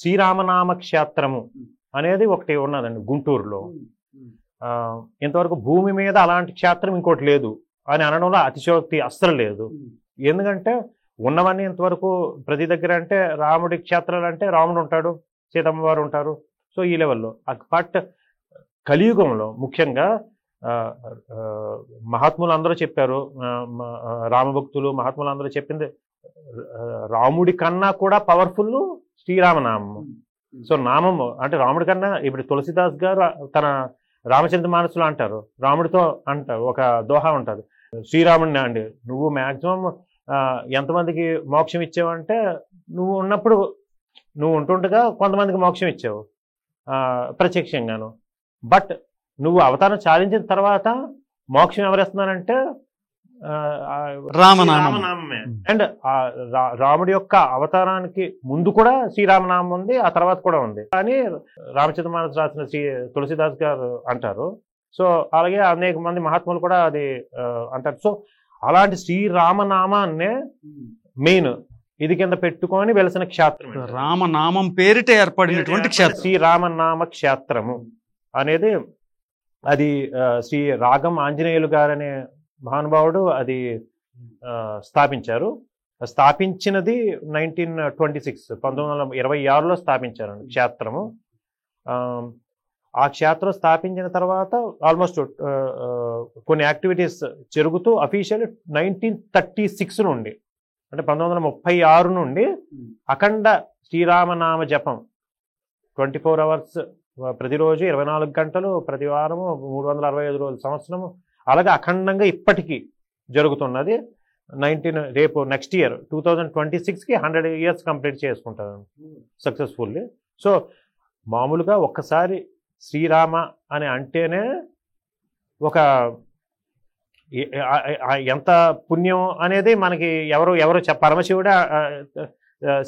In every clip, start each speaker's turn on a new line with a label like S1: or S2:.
S1: శ్రీరామనామ క్షేత్రము అనేది ఒకటి ఉన్నదండి గుంటూరులో. ఇంతవరకు భూమి మీద అలాంటి క్షేత్రం ఇంకోటి లేదు అని అనడంలో అతిశయోక్తి అస్సలు లేదు. ఎందుకంటే ఉన్నవన్నీ ఇంతవరకు ప్రతి దగ్గర అంటే రాముడి క్షేత్రాలు అంటే రాముడు ఉంటాడు, సీతమ్మ వారు ఉంటారు. సో ఈ లెవెల్లో. బట్ కలియుగంలో ముఖ్యంగా మహాత్ములు అందరూ చెప్పారు, రామభక్తులు మహాత్ములు అందరూ చెప్పింది రాముడి కన్నా కూడా పవర్ఫుల్ శ్రీరామనామము. సో నామము అంటే రాముడి కన్నా ఇప్పుడు తులసిదాస్ గారు తన రామచంద్ర మానసులు అంటారు, రాముడితో అంటారు ఒక దోహా ఉంటుంది, శ్రీరాముడిని అండి నువ్వు మ్యాక్సిమం ఎంతమందికి మోక్షం ఇచ్చావంటే నువ్వు ఉన్నప్పుడు నువ్వు ఉంటుండగా కొంతమందికి మోక్షం ఇచ్చావు ప్రత్యక్షంగాను. బట్ నువ్వు అవతారం చాలించిన తర్వాత మోక్షం ఎవరిస్తున్నానంటే రామనామమే. అండ్ రాముడి యొక్క అవతారానికి ముందు కూడా శ్రీరామనామం ఉంది, ఆ తర్వాత కూడా ఉంది కానీ రామచంద్ర మానస్ రాసిన తులసిదాస్ గారు అంటారు. సో అలాగే అనేక మంది మహాత్ములు కూడా అది అంటారు. సో అలాంటి శ్రీరామనామాన్నే మెయిన్ ఇది కింద పెట్టుకొని వెలిసిన క్షేత్రం
S2: రామనామం పేరిట ఏర్పడినటువంటి క్షేత్రం
S1: శ్రీరామనామ క్షేత్రము అనేది. అది శ్రీ రాగం ఆంజనేయులు గారనే మహానుభావుడు అది స్థాపించారు. స్థాపించినది 1926 1926లో స్థాపించారు క్షేత్రము. ఆ క్షేత్రం స్థాపించిన తర్వాత ఆల్మోస్ట్ కొన్ని యాక్టివిటీస్ జరుగుతూ అఫీషియల్ 1936 నుండి అంటే 1936 నుండి అఖండ శ్రీరామనామ జపం 24 hours ప్రతిరోజు 24 గంటలు ప్రతి వారము 365 రోజులు సంవత్సరము అలాగే అఖండంగా ఇప్పటికీ జరుగుతున్నది. రేపు నెక్స్ట్ ఇయర్ 2026కి 100 years కంప్లీట్ చేసుకుంటారు సక్సెస్ఫుల్లీ. సో మామూలుగా ఒక్కసారి శ్రీరామ అని అంటేనే ఒక ఎంత పుణ్యం అనేది మనకి ఎవరు పరమశివుడే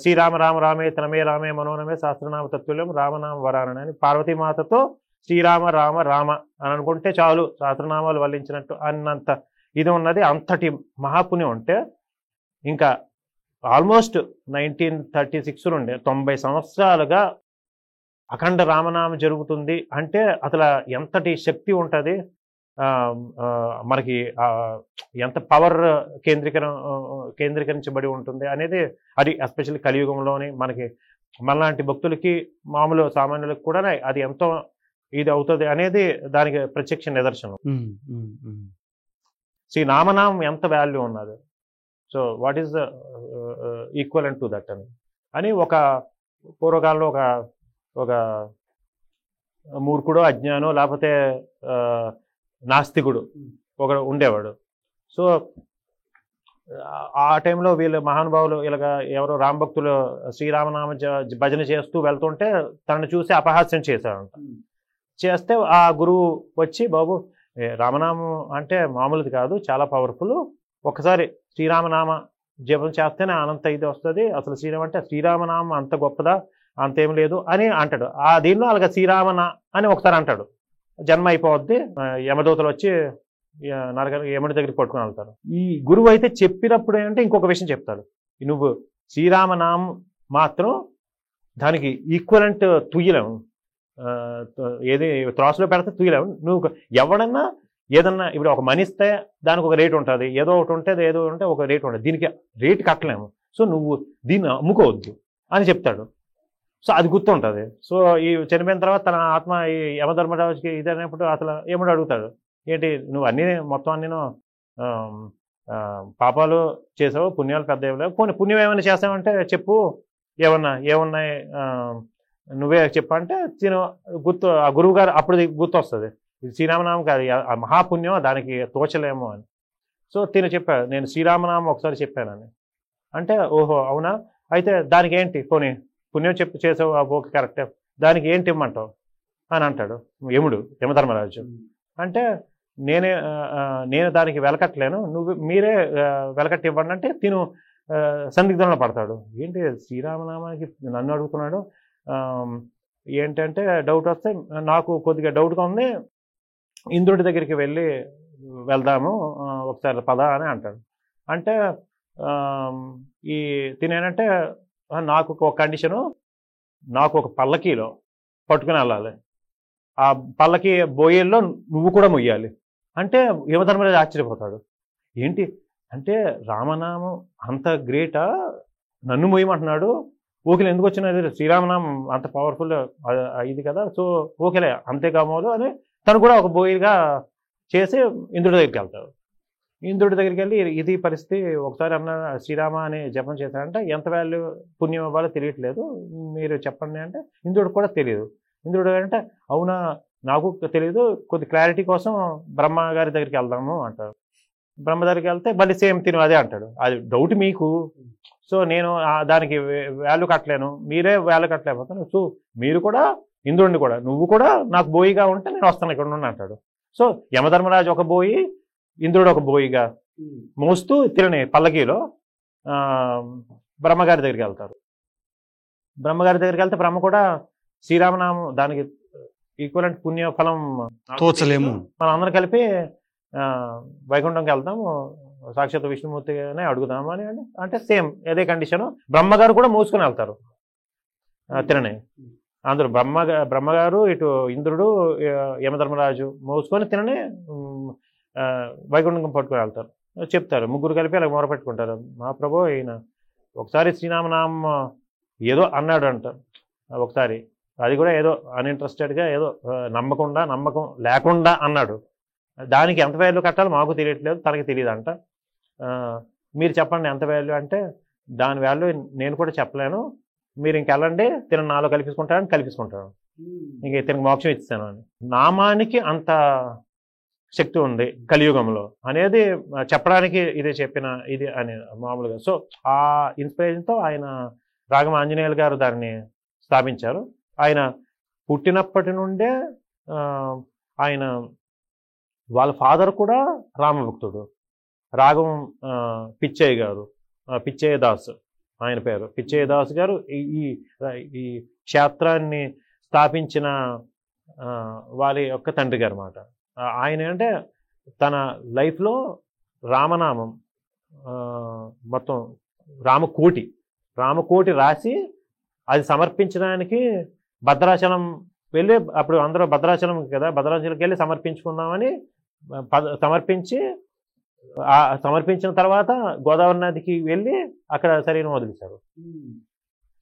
S1: శ్రీరామ రామ రామే తనమే రామే మనోనమే శాస్త్రనామ తత్తుల్యం రామనామ వరానని అని పార్వతీమాతతో శ్రీరామ రామ రామ అని అనుకుంటే చాలు సహస్రనామాలు వల్లించినట్టు అన్నంత ఇది ఉన్నది. అంతటి మహాపుణ్యం ఉంటే ఇంకా ఆల్మోస్ట్ 1936 నుండి 90 సంవత్సరాలుగా అఖండ రామనామ జరుగుతుంది అంటే అసలు ఎంతటి శక్తి ఉంటుంది, మనకి ఎంత పవర్ కేంద్రీకరించబడి ఉంటుంది అనేది. అది ఎస్పెషల్లీ కలియుగంలోని మనకి మనలాంటి భక్తులకి మామూలు సామాన్యులకు కూడా అది ఎంతో ఇది అవుతుంది అనేది దానికి ప్రత్యక్ష నిదర్శనం. శ్రీ నామనామం ఎంత వాల్యూ ఉన్నది. So what is the equivalent to that అని ఒక పూర్వకాలంలో ఒక మూర్ఖుడు అజ్ఞానో లేకపోతే నాస్తికుడు ఒకడు ఉండేవాడు. సో ఆ టైంలో వీళ్ళు మహానుభావులు ఇలాగ ఎవరో రామభక్తులు శ్రీరామనామ భజన చేస్తూ వెళ్తుంటే తనను చూసి అపహాస్యం చేశాడంట. చేస్తే ఆ గురువు వచ్చి బాబు రామనామం అంటే మామూలుది కాదు, చాలా పవర్ఫుల్, ఒక్కసారి శ్రీరామనామ జపం చేస్తేనే అనంత ఇది వస్తుంది, అసలు శ్రీరామ అంటే శ్రీరామనామం అంత గొప్పదా అంతేం లేదు అని అంటాడు. ఆ దీనిలో అలాగ శ్రీరామన అని ఒకసారి అంటాడు, జన్మ అయిపోద్ది, యమదూతలు వచ్చి యముడి దగ్గరికి పట్టుకుని వెళ్తారు. ఈ గురువు అయితే చెప్పినప్పుడు ఏంటంటే ఇంకొక విషయం చెప్తాడు, నువ్వు శ్రీరామనామం మాత్రం దానికి ఈక్వలెంట్ తుయ్యలేము, ఏది త్రాసులో పెడితే తుయ్యలేము. నువ్వు ఎవడన్నా ఏదన్నా ఇప్పుడు ఒక మనీ ఇస్తే దానికి ఒక రేటు ఉంటుంది, ఏదో ఒకటి ఉంటుంది, ఏదో ఉంటే ఒక రేటు ఉంటుంది, దీనికి రేటు కట్టలేము, సో నువ్వు దీన్ని అమ్ముకోవద్దు అని చెప్తాడు. సో అది గుర్తుంటుంది. సో ఈ చనిపోయిన తర్వాత తన ఆత్మ ఈ యమధర్మరాజుకి ఇది అనేప్పుడు అసలు ఏమిటో అడుగుతాడు, ఏంటి నువ్వు అన్నీ మొత్తం అన్నీ పాపాలు చేసావు, పుణ్యాలు పెద్ద ఏమలేవు, పోనీ పుణ్యం ఏమైనా చేసావంటే చెప్పు, ఏమున్నాయి నువ్వే చెప్పంటే గుర్తు ఆ గురువు గారు అప్పుడు గుర్తు వస్తుంది, శ్రీరామనామం కాదు ఆ మహాపుణ్యం, దానికి తోచలేము అని. సో చెప్పాడు నేను శ్రీరామనామం ఒకసారి చెప్పానని. అంటే ఓహో అవునా, అయితే దానికి ఏంటి, పోనీ పుణ్యం చేసావు ఓకే కరెక్టే, దానికి ఏంటి ఇమ్మంటావు అని అంటాడు యమధర్మరాజు. అంటే నేను దానికి వెలకట్టలేను, మీరే వెలకట్టి ఇవ్వండి అంటే సందిగ్ధంలో పడతాడు. ఏంటి శ్రీరామనామానికి నన్ను అడుగుతున్నాడు, ఏంటంటే డౌట్ వస్తే నాకు కొద్దిగా డౌట్గా ఉంది, ఇంద్రుడి దగ్గరికి వెళ్దాము ఒకసారి పద అని అంటాడు. అంటే ఈ తినేనంటే నాకు ఒక కండిషను, నాకు ఒక పల్లకీలో పట్టుకుని వెళ్ళాలి, ఆ పల్లకి బోయేల్లో నువ్వు కూడా మొయ్యాలి అంటే యమధర్మరాజు ఆశ్చర్యపోతాడు. ఏంటి అంటే రామనామం అంత గ్రేటా, నన్ను మొయ్యమంటున్నాడు, ఓకేలే ఎందుకు వచ్చినది శ్రీరామనామం అంత పవర్ఫుల్ ఇది కదా, సో ఓకేలే అంతే కామోదు అని తను కూడా ఒక బోయిగా చేసి ఇంద్రుడి దగ్గరికి వెళ్తాడు. ఇంద్రుడి దగ్గరికి వెళ్ళి ఇది పరిస్థితి, ఒకసారి అన్న శ్రీరామ అని జపం చేశాడంటే ఎంత వాల్యూ పుణ్యం ఇవ్వాలో తెలియట్లేదు, మీరు చెప్పండి అంటే ఇంద్రుడికి కూడా తెలియదు. ఇంద్రుడు అంటే అవునా నాకు తెలియదు, కొద్ది క్లారిటీ కోసం బ్రహ్మ గారి దగ్గరికి వెళ్దాము అంటారు. బ్రహ్మ దగ్గరికి వెళ్తే మళ్ళీ సేమ్ తిను అదే అంటాడు. అది డౌట్ మీకు, సో నేను దానికి వాల్యూ కట్టలేను, మీరే వాల్యూ కట్టలేకపోతాను, సో మీరు కూడా ఇంద్రుడిని కూడా నువ్వు కూడా నాకు బోయిగా ఉంటే నేను వస్తాను ఇక్కడ నుండి అంటాడు. సో యమధర్మరాజు ఒక బోయి, ఇంద్రుడు ఒక బోయిగా మోస్తూ తిరని పల్లకీలో బ్రహ్మగారి దగ్గరికి వెళ్తారు. బ్రహ్మగారి దగ్గరికి వెళ్తే బ్రహ్మ కూడా శ్రీరామనామం దానికి ఈక్వలెంట్ పుణ్య ఫలం
S2: తోచలేము,
S1: మనం అందరం కలిపి వైకుంఠంకి వెళ్తాము, సాక్షాత్ విష్ణుమూర్తిగానే అడుగుదాము అని అంటే సేమ్ అదే కండిషను. బ్రహ్మగారు కూడా మోసుకొని వెళ్తారు తినని. అందరూ బ్రహ్మగారు, ఇటు ఇంద్రుడు, యమధర్మరాజు మోసుకొని తినని వైకుంఠం పట్టుకొని వెళ్తారు. చెప్తారు ముగ్గురు కలిపి అలా మొరపెట్టుకుంటారు, మా ప్రభు ఈయన ఒకసారి శ్రీరామనామం ఏదో అన్నాడు అంట ఒకసారి, అది కూడా ఏదో అన్ఇంట్రెస్టెడ్గా ఏదో నమ్మకం లేకుండా అన్నాడు, దానికి ఎంత వాల్యూ కట్టాలో మాకు తెలియట్లేదు, తనకి తెలియదంట, మీరు చెప్పండి ఎంత వాల్యూ అంటే దాని వాల్యూ నేను కూడా చెప్పలేను, మీరు ఇంకెళ్ళండి తిన నాలో కల్పించుకుంటారని కల్పించుకుంటాను, ఇంక తినకు మోక్షం ఇస్తాను అని. నామానికి అంత శక్తి ఉంది కలియుగంలో అనేది చెప్పడానికి ఇది చెప్పిన ఇది అని మామూలుగా. సో ఆ ఇన్స్పిరేషన్తో ఆయన రాగం ఆంజనేయులు గారు దాన్ని స్థాపించారు. ఆయన పుట్టినప్పటి నుండే ఆయన వాళ్ళ ఫాదర్ కూడా రామభక్తుడు, రాగం పిచ్చయ్య గారు, పిచ్చయ్య దాస్ ఆయన పేరు, పిచ్చయ్య దాస్ గారు ఈ క్షేత్రాన్ని స్థాపించిన వారి యొక్క తండ్రి గారు అన్నమాట. ఆయన అంటే తన లైఫ్లో రామనామం మొత్తం రామకోటి రాసి అది సమర్పించడానికి భద్రాచలం వెళ్ళి, అప్పుడు అందరూ భద్రాచలం కదా, భద్రాచలంకి వెళ్ళి సమర్పించుకుందామని సమర్పించిన తర్వాత గోదావరి నదికి వెళ్ళి అక్కడ శరీరం వదిలేశారు.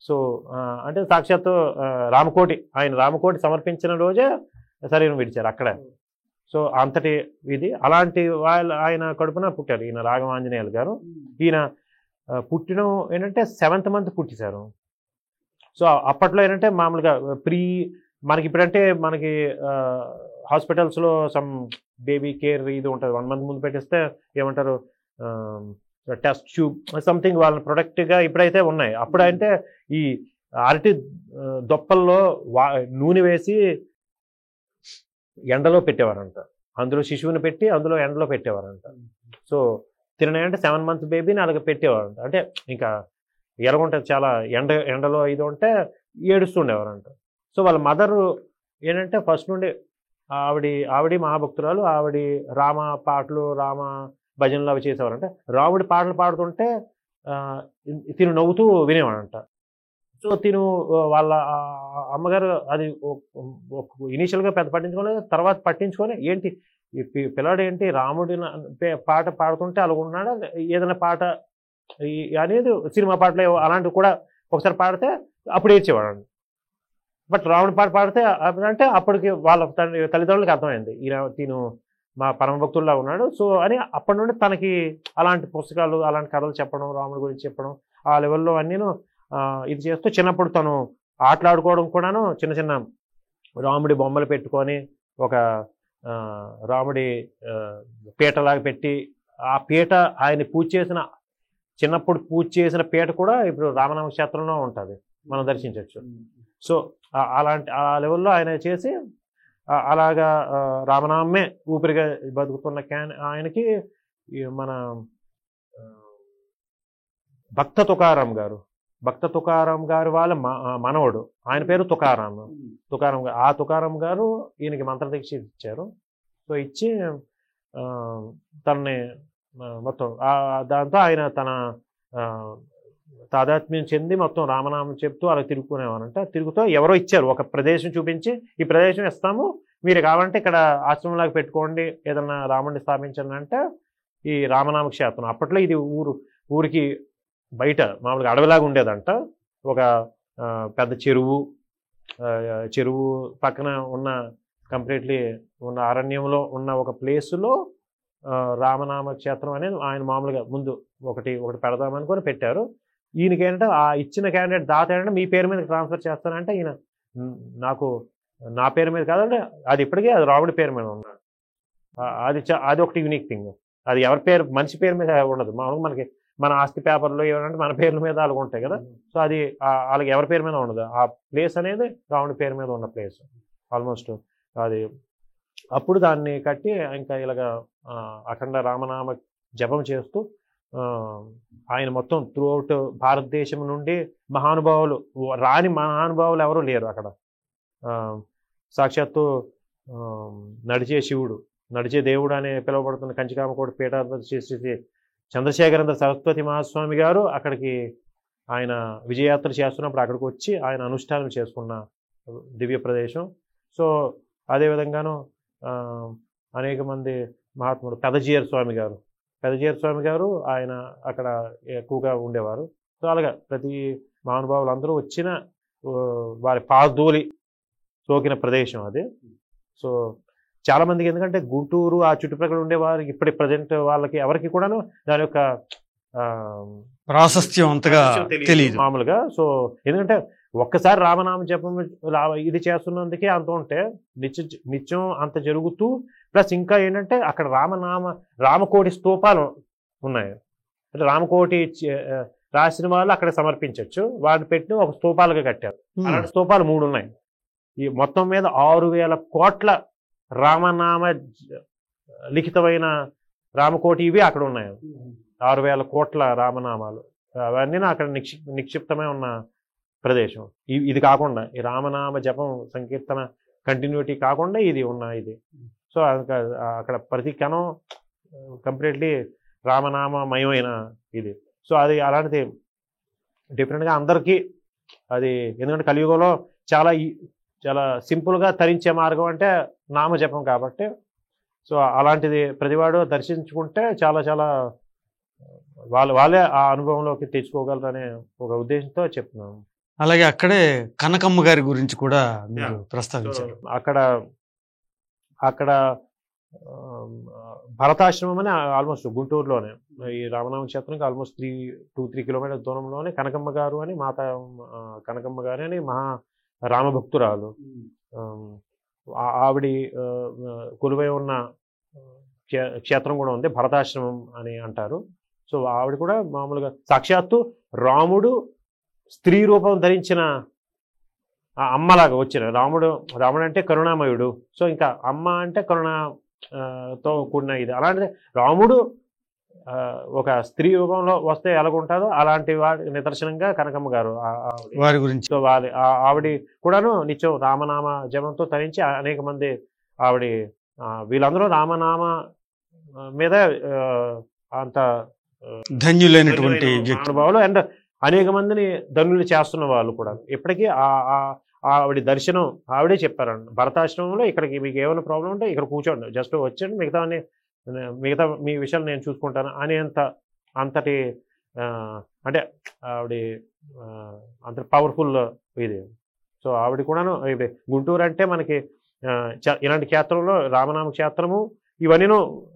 S1: సో అంటే సాక్షాత్తు ఆయన రామకోటి సమర్పించిన రోజే శరీరం విడిచారు అక్కడ. సో అంతటి ఇది అలాంటి ఆయన కడుపున పుట్టారు ఈయన రాగం ఆంజనేయులు గారు. ఈయన పుట్టిన ఏంటంటే 7th month పుట్టేశారు. సో అప్పట్లో ఏంటంటే మామూలుగా మనకి ఇప్పుడంటే మనకి హాస్పిటల్స్లో సమ్ బేబీ కేర్ ఇది ఉంటుంది, 1 month ముందు పెట్టేస్తే ఏమంటారు టెస్ట్ ట్యూబ్ సంథింగ్ వాళ్ళ ప్రొడక్ట్గా ఇప్పుడైతే ఉన్నాయి. అప్పుడంటే ఈ అరటి దొప్పల్లో నూనె వేసి ఎండలో పెట్టేవారంట, అందులో శిశువుని పెట్టి అందులో ఎండలో పెట్టేవారంట. సో తిననంటే 7 month బేబీని అలాగ పెట్టేవారంట. అంటే ఇంకా ఎలాగుంటుంది చాలా ఎండలో ఇది ఉంటే ఏడుస్తుండేవారంట. సో వాళ్ళ మదరు ఏంటంటే ఫస్ట్ నుండి ఆవిడ మహాభక్తురాలు, రామ పాటలు రామ భజనలు అవి చేసేవారంట. రాముడి పాటలు పాడుతుంటే తిను నవ్వుతూ వినేవాడంట. సో తిను వాళ్ళ అమ్మగారు అది ఇనీషియల్గా పెద్ద పట్టించుకోలేదు, తర్వాత పట్టించుకొని ఏంటి ఈ పిల్లాడు ఏంటి రాముడి పాట పాడుతుంటే అలాగున్నాడా, ఏదైనా పాట అనేది సినిమా పాటలు అలాంటివి కూడా ఒకసారి పాడితే అప్పుడు ఏడ్చేవాడు. బట్ రాముడి పాట పాడితే అంటే అప్పటికి వాళ్ళ తల్లిదండ్రులకి అర్థమైంది తిను మా పరమభక్తుల్లా ఉన్నాడు. సో అని అప్పటి నుండి తనకి అలాంటి పుస్తకాలు అలాంటి కథలు చెప్పడం, రాముడి గురించి చెప్పడం ఆ లెవెల్లో అన్నీను ఇది చేస్తూ చిన్నప్పుడు తను ఆటలాడుకోవడం కూడాను చిన్న చిన్న రాముడి బొమ్మలు పెట్టుకొని ఒక రాముడి పీటలాగా పెట్టి ఆ పీట ఆయన చిన్నప్పుడు పూజ చేసిన పీట కూడా ఇప్పుడు రామనామ క్షేత్రంలో ఉంటుంది, మనం దర్శించవచ్చు. సో అలాంటి ఆ లెవెల్లో ఆయన చేసి అలాగా రామనామే ఊపిరిగా బతుకుతున్న ఆయనకి మన భక్త తుకారాం గారు వాళ్ళ మనవడు, ఆయన పేరు తుకారాం గారు. ఆ తుకారాం గారు ఈయనకి మంత్రదీక్ష ఇచ్చారు. సో ఇచ్చి తనని మొత్తం దాంతో ఆయన తన తాదాత్మ్యం చెంది మొత్తం రామనామం చెప్తూ అలా తిరుగుకునేవారంట. తిరుగుతూ ఎవరో ఇచ్చారు ఒక ప్రదేశం చూపించి, ఈ ప్రదేశం ఇస్తాము, మీరు కావాలంటే ఇక్కడ ఆశ్రమంలాగా పెట్టుకోండి, ఏదన్నా రాముడిని స్థాపించండి అంటే ఈ రామనామ క్షేత్రం. అప్పట్లో ఇది ఊరికి బయట మామూలుగా అడవిలాగా ఉండేదంట. ఒక పెద్ద చెరువు పక్కన ఉన్న కంప్లీట్లీ ఉన్న అరణ్యంలో ఉన్న ఒక ప్లేసులో రామనామ క్షేత్రం అనేది ఆయన మామూలుగా ముందు ఒకటి పెడదామనుకొని పెట్టారు. ఈయనకి ఏంటంటే ఆ ఇచ్చిన క్యాండిడేట్ దాత ఏంటంటే మీ పేరు మీద ట్రాన్స్ఫర్ చేస్తానంటే ఈయన నా పేరు మీద కాదంటే అది ఇప్పటికే అది రాముడి పేరు మీద ఉన్నాడు. అది ఒకటి యూనిక్ థింగ్. అది ఎవరి పేరు మనిషి పేరు మీద ఉండదు. మామూలుగా మనకి మన ఆస్తి పేపర్లో ఏమంటే మన పేర్ల మీద అలాగ ఉంటాయి కదా. సో అది వాళ్ళకి ఎవరి పేరు మీద ఉండదు. ఆ ప్లేస్ అనేది రాముడి పేరు మీద ఉన్న ప్లేస్ ఆల్మోస్ట్. అది అప్పుడు దాన్ని కట్టి ఇంకా ఇలాగ అఖండ రామనామ జపం చేస్తూ ఆయన మొత్తం త్రూఅవుట్ భారతదేశం నుండి రాని మహానుభావులు ఎవరూ లేరు అక్కడ. సాక్షాత్తు నడిచే శివుడు, నడిచే దేవుడు అనే పిలువబడుతున్న కంచికామకోట పీఠాధిపతి శ్రీ శ్రీ చంద్రశేఖరేంద్ర సరస్వతి మహాస్వామి గారు అక్కడికి ఆయన విజయయాత్ర చేస్తున్నప్పుడు అక్కడికి వచ్చి ఆయన అనుష్ఠానం చేసుకున్న దివ్య ప్రదేశం. సో అదేవిధంగాను అనేక మంది మహాత్ముడు పెదజీయర్ స్వామి గారు ఆయన అక్కడ ఎక్కువగా ఉండేవారు. సో అలాగా ప్రతి మహానుభావులు అందరూ వచ్చిన వారి పాదధూళి సోకిన ప్రదేశం అది. సో చాలామందికి ఎందుకంటే గుంటూరు ఆ చుట్టుప్రక్కల ఉండేవారికి ఇప్పటి ప్రజెంట్ వాళ్ళకి ఎవరికి కూడాను దాని యొక్క
S2: ప్రాశస్త్యం అంతగా తెలియదు
S1: మామూలుగా. సో ఎందుకంటే ఒక్కసారి రామనామ జపం ఇది చేస్తున్నందుకే అంత ఉంటే నిత్యం అంత జరుగుతూ ప్లస్ ఇంకా ఏంటంటే అక్కడ రామకోటి స్తూపాలు ఉన్నాయి. అంటే రామకోటి రాసిన వాళ్ళు అక్కడ సమర్పించవచ్చు. వాటిని పెట్టి ఒక స్తూపాలుగా కట్టారు. అలాంటి స్తూపాలు 3 ఉన్నాయి. ఈ మొత్తం మీద 6,000 కోట్ల రామనామ లిఖితమైన రామకోటి ఇవి అక్కడ ఉన్నాయి. 6,000 కోట్ల రామనామాలు అవన్నీ అక్కడ నిక్షిప్తమై ఉన్న ప్రదేశం. ఇది కాకుండా ఈ రామనామ జపం సంకీర్తన కంటిన్యూటీ కాకుండా ఇది ఇది. సో అక్కడ ప్రతి కణం కంప్లీట్లీ రామనామమయమైన ఇది. సో అది అలాంటిది డిఫరెంట్గా అందరికీ అది. ఎందుకంటే కలియుగంలో చాలా సింపుల్గా తరించే మార్గం అంటే నామజపం కాబట్టి. సో అలాంటిది ప్రతివాడు దర్శించుకుంటే చాలా వాళ్ళే ఆ అనుభవంలోకి తెచ్చుకోగలరనే ఒక ఉద్దేశంతో చెప్తున్నాను.
S2: అలాగే అక్కడే కనకమ్మ గారి గురించి కూడా మీరు ప్రస్తావించారు.
S1: అక్కడ భరతాశ్రమం అని ఆల్మోస్ట్ గుంటూరులోనే ఈ రామనామ క్షేత్రానికి ఆల్మోస్ట్ 2-3 కిలోమీటర్ల దూరంలోనే కనకమ్మ గారు అని కనకమ్మ గారు అని మహా రామభక్తురాలు. ఆవిడ కొలువై ఉన్న క్షేత్రం కూడా ఉంది, భరతాశ్రమం అని అంటారు. సో ఆవిడ కూడా మామూలుగా సాక్షాత్తు రాముడు స్త్రీ రూపం ధరించిన అమ్మలాగా వచ్చిన రాముడు అంటే కరుణామయుడు. సో ఇంకా అమ్మ అంటే కరుణతో కూడిన ఇది. అలాంటిది రాముడు ఒక స్త్రీ రూపంలో వస్తే ఎలాగుంటుందో అలాంటి వాడి నిదర్శనంగా కనకమ్మ గారు
S2: వారి గురించి.
S1: సో ఆవిడ కూడాను నిత్యం రామనామ జపంతో తరించి అనేక మంది వీళ్ళందరూ రామనామ మీద అంత
S2: ధన్యులైనటువంటి
S1: అనుభవాలు అండ్ అనేక మందిని ధన్యులు చేస్తున్న వాళ్ళు కూడా. ఇప్పటికీ ఆవిడ దర్శనం ఆవిడే చెప్పారండి. భరతాశ్రమంలో ఇక్కడికి మీకు ఏమైనా ప్రాబ్లం ఉంటే ఇక్కడ కూర్చోండి, జస్ట్ వచ్చండి, మిగతా మీ విషయాలు నేను చూసుకుంటాను అంతటి అంటే ఆవిడ అంత పవర్ఫుల్ ఇది. సో ఆవిడ కూడాను గుంటూరు అంటే మనకి ఇలాంటి క్షేత్రంలో రామనామ క్షేత్రము ఇవన్నీ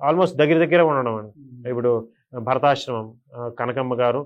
S1: ఆల్మోస్ట్ దగ్గర ఉండడం అండి. ఇప్పుడు భరతాశ్రమం, కనకమ్మ గారు,